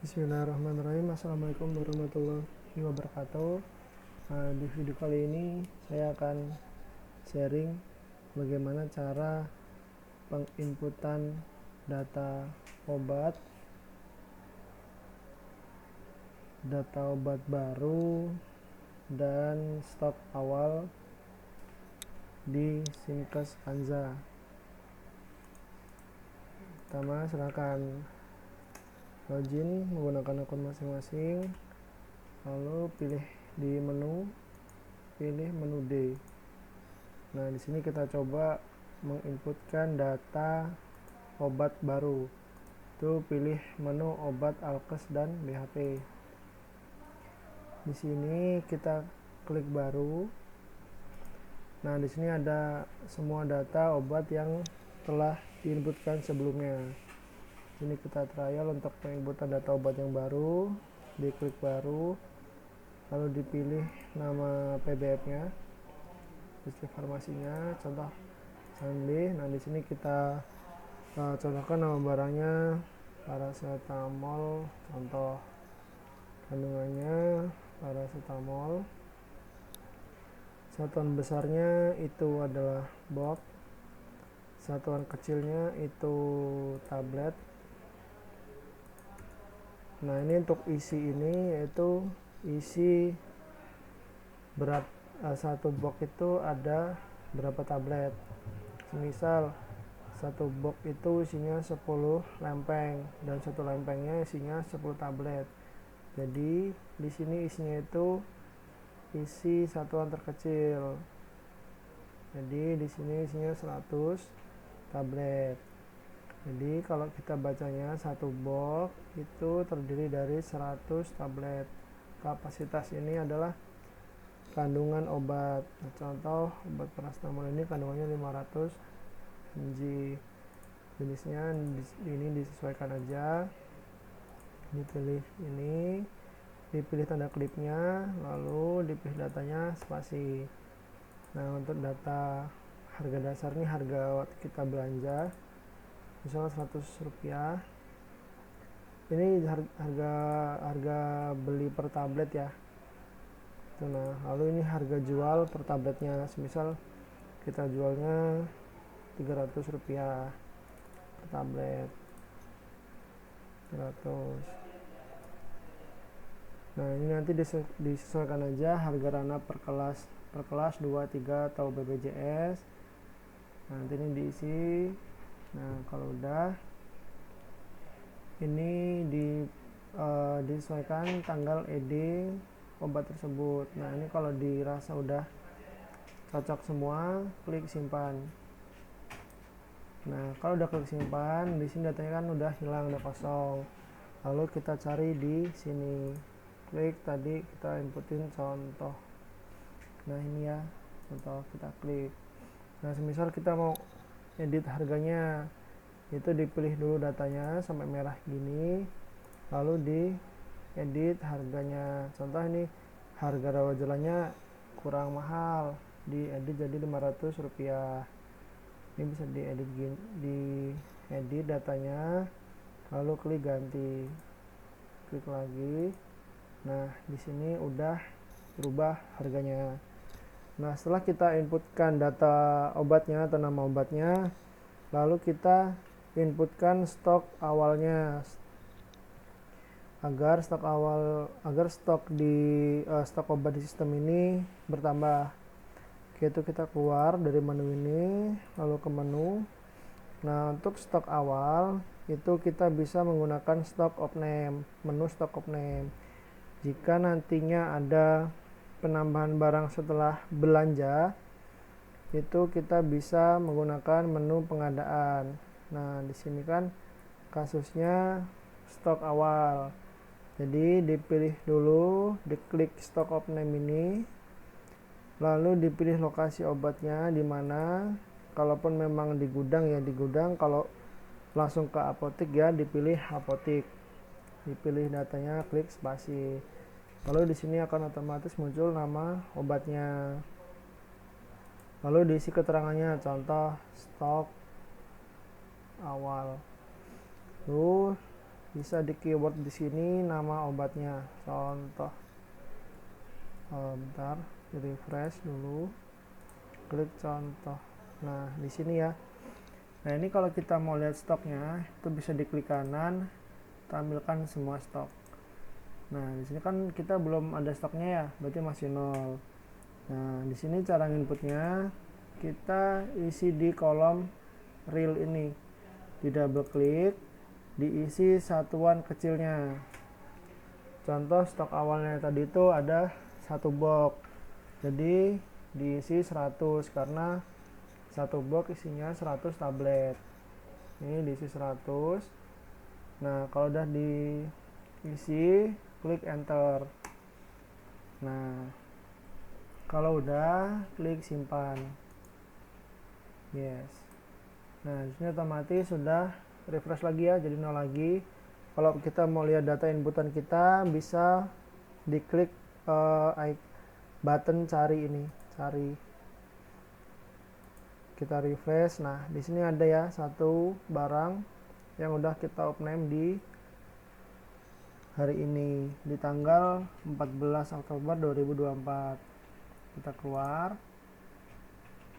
Bismillahirrahmanirrahim. Assalamualaikum warahmatullahi wabarakatuh. Di video kali ini saya akan sharing bagaimana cara penginputan data obat baru dan stok awal di Simkes Anza. Pertama, silakan login menggunakan akun masing-masing, lalu pilih di pilih menu D. Nah, di sini kita coba menginputkan data obat baru. Itu pilih menu obat Alkes dan BHP. Di sini kita klik baru. Nah, di sini ada semua data obat yang telah diinputkan sebelumnya. Ini kita trial untuk penginputan data obat yang baru, diklik baru, lalu dipilih nama PBF-nya, listrik farmasinya, contoh Sanbe. Nah, di sini kita contohkan nama barangnya paracetamol, contoh kandungannya paracetamol. Satuan besarnya itu adalah box, satuan kecilnya itu tablet. Nah, ini untuk isi ini yaitu isi berat satu box itu ada berapa tablet. Misal satu box itu isinya 10 lempeng dan satu lempengnya isinya 10 tablet. Jadi di sini isinya itu isi satuan terkecil. Jadi di sini isinya 100 tablet. Jadi kalau kita bacanya satu box itu terdiri dari 100 tablet. Kapasitas ini adalah kandungan obat. Nah, contoh obat paracetamol ini kandungannya 500 mg. Jenisnya ini disesuaikan aja. Dipilih ini, dipilih tanda klipnya, lalu dipilih datanya spasi. Nah, untuk data harga dasar ini harga kita belanja, misalnya 100 rupiah. Ini harga beli per tablet ya. Nah, lalu ini harga jual per tabletnya, semisal kita jualnya 300 rupiah per tablet. 300. Nah, ini nanti disesuaikan aja harga ranah per kelas 2, 3 atau BPJS. Nanti ini diisi. Nah, kalau udah ini disesuaikan tanggal eding obat tersebut. Nah, ini kalau dirasa udah cocok semua, klik simpan. Nah, kalau udah klik simpan, di sini datanya kan udah hilang, udah kosong. Lalu kita cari di sini. Klik tadi kita inputin contoh. Nah, ini ya, contoh kita klik. Nah, semisal kita mau edit harganya, itu dipilih dulu datanya sampai merah gini, lalu di edit harganya. Contoh ini harga rawat jalannya kurang mahal, diedit jadi 500 rupiah. Ini bisa diedit datanya, lalu klik ganti, klik lagi. Nah, di sini udah berubah harganya. Nah, setelah kita inputkan data obatnya atau nama obatnya, lalu kita inputkan stok awalnya agar stok obat di sistem ini bertambah. Yaitu kita keluar dari menu ini, lalu ke menu. Nah, untuk stok awal itu kita bisa menggunakan stock of name, menu stock of name. Jika nantinya ada penambahan barang setelah belanja, itu kita bisa menggunakan menu pengadaan. Nah, di sini kan kasusnya stok awal. Jadi dipilih dulu, diklik stock of name ini, lalu dipilih lokasi obatnya di mana. Kalaupun memang di gudang ya di gudang, kalau langsung ke apotek ya dipilih apotek. Dipilih datanya, klik spasi. Lalu di sini akan otomatis muncul nama obatnya. Lalu diisi keterangannya, contoh stok awal. Lalu bisa di keyword di sini nama obatnya. Contoh, bentar, di refresh dulu, klik contoh. Nah di sini ya. Nah ini kalau kita mau lihat stoknya itu bisa diklik kanan, tampilkan semua stok. Nah di sini kan kita belum ada stoknya ya, berarti masih nol. Nah di sini cara inputnya kita isi di kolom real ini, di double klik, diisi satuan kecilnya. Contoh stok awalnya tadi itu ada 1 box, jadi diisi 100 karena 1 box isinya 100 tablet. Ini diisi 100. Nah kalau udah diisi, klik enter. Nah kalau udah, klik simpan. Yes. Nah disini otomatis sudah refresh lagi ya, jadi 0 lagi. Kalau kita mau lihat data inputan kita, bisa diklik button cari ini, cari. Kita refresh. Nah di sini ada ya satu barang yang udah kita open di hari ini, di tanggal 14 Oktober 2024. Kita keluar.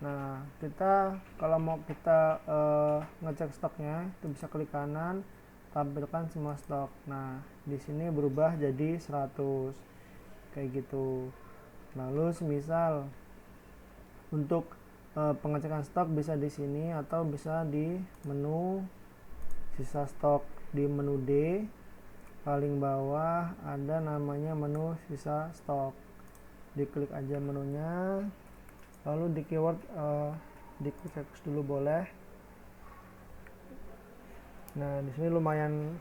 Nah kita kalau mau kita ngecek stoknya itu bisa klik kanan, tampilkan semua stok. Nah di sini berubah jadi 100 kayak gitu. Lalu semisal untuk pengecekan stok bisa di sini atau bisa di menu sisa stok. Di menu D paling bawah ada namanya menu sisa stok, diklik aja menunya, lalu di keyword diklik text dulu boleh. Nah di sini lumayan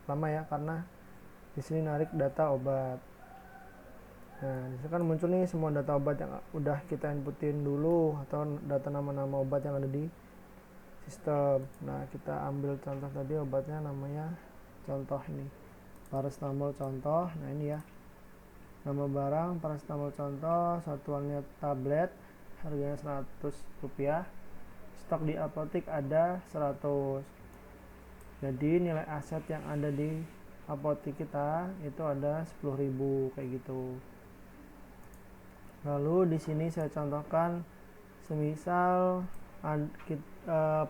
lama ya karena di sini narik data obat. Nah disitu kan muncul nih semua data obat yang udah kita inputin dulu, atau data nama-nama obat yang ada di sistem. Nah kita ambil contoh tadi obatnya, namanya contoh ini paracetamol contoh. Nah ini ya nama barang paracetamol contoh, satuannya tablet, harganya 100 rupiah, stok di apotek ada 100. Jadi nilai aset yang ada di apotek kita itu ada 10.000 kayak gitu. Lalu di sini saya contohkan, semisal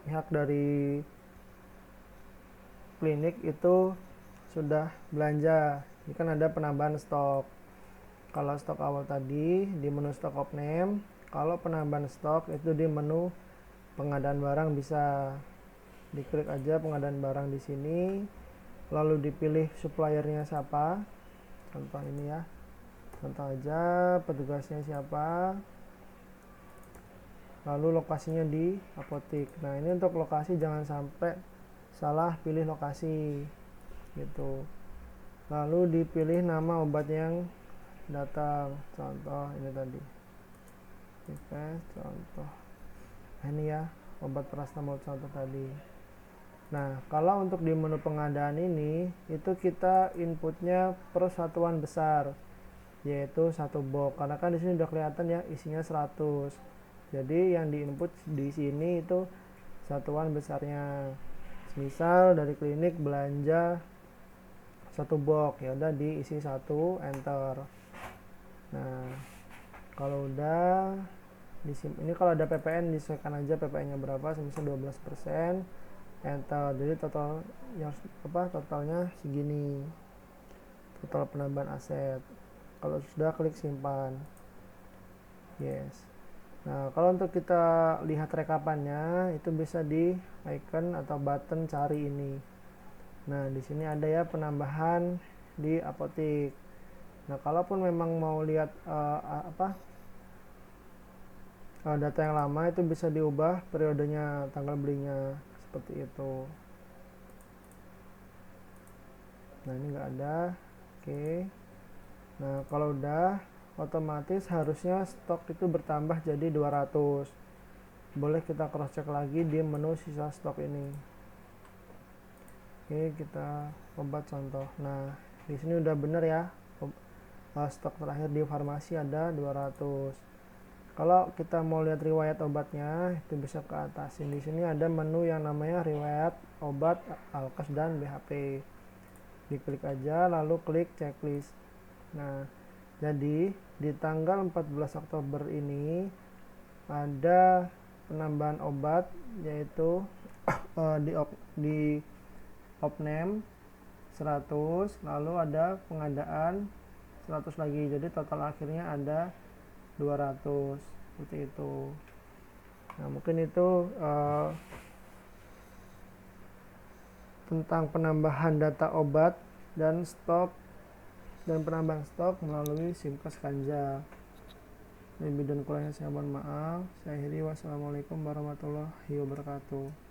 pihak dari klinik itu sudah belanja, ini kan ada penambahan stok. Kalau stok awal tadi di menu stock of name, kalau penambahan stok itu di menu pengadaan barang, bisa diklik aja pengadaan barang di sini, lalu dipilih suppliernya siapa. Contoh ini ya, contoh aja petugasnya siapa, lalu lokasinya di apotek. Nah ini untuk lokasi jangan sampai salah pilih lokasi gitu. Lalu dipilih nama obat yang datang, contoh ini tadi. Oke, contoh. Nah ini ya obat paracetamol contoh tadi. Nah kalau untuk di menu pengadaan ini, itu kita inputnya per satuan besar, yaitu 1 box, karena kan di sini udah kelihatan ya isinya 100. Jadi yang diinput di sini itu satuan besarnya. Misal dari klinik belanja 1 box, ya udah diisi 1, enter. Nah kalau udah ini kalau ada PPN disesuaikan aja PPN nya berapa, misal 12%, enter. Jadi total yang totalnya segini, total penambahan aset. Kalau sudah, klik simpan. Yes. Nah kalau untuk kita lihat rekapannya itu bisa di icon atau button cari ini. Nah di sini ada ya penambahan di apotek. Nah kalaupun memang mau lihat data yang lama, itu bisa diubah periodenya, tanggal belinya seperti itu. Nah ini nggak ada. Oke. Nah kalau udah, otomatis harusnya stok itu bertambah jadi 200. Boleh kita cross check lagi di menu sisa stok ini. Oke, kita obat contoh. Nah di sini udah bener ya, stok terakhir di farmasi ada 200. Kalau kita mau lihat riwayat obatnya, itu bisa ke atas. Di sini ada menu yang namanya riwayat obat Alkes dan BHP. Diklik aja, lalu klik checklist. Nah, jadi di tanggal 14 Oktober ini ada penambahan obat, yaitu di Opname 100, lalu ada pengadaan 100 lagi, jadi total akhirnya ada 200, seperti itu. Nah, mungkin itu tentang penambahan data obat dan stok dan penambahan stok melalui Simkas Kanja. Lebih dan kurangnya saya mohon maaf. Saya akhiri, wassalamualaikum warahmatullahi wabarakatuh.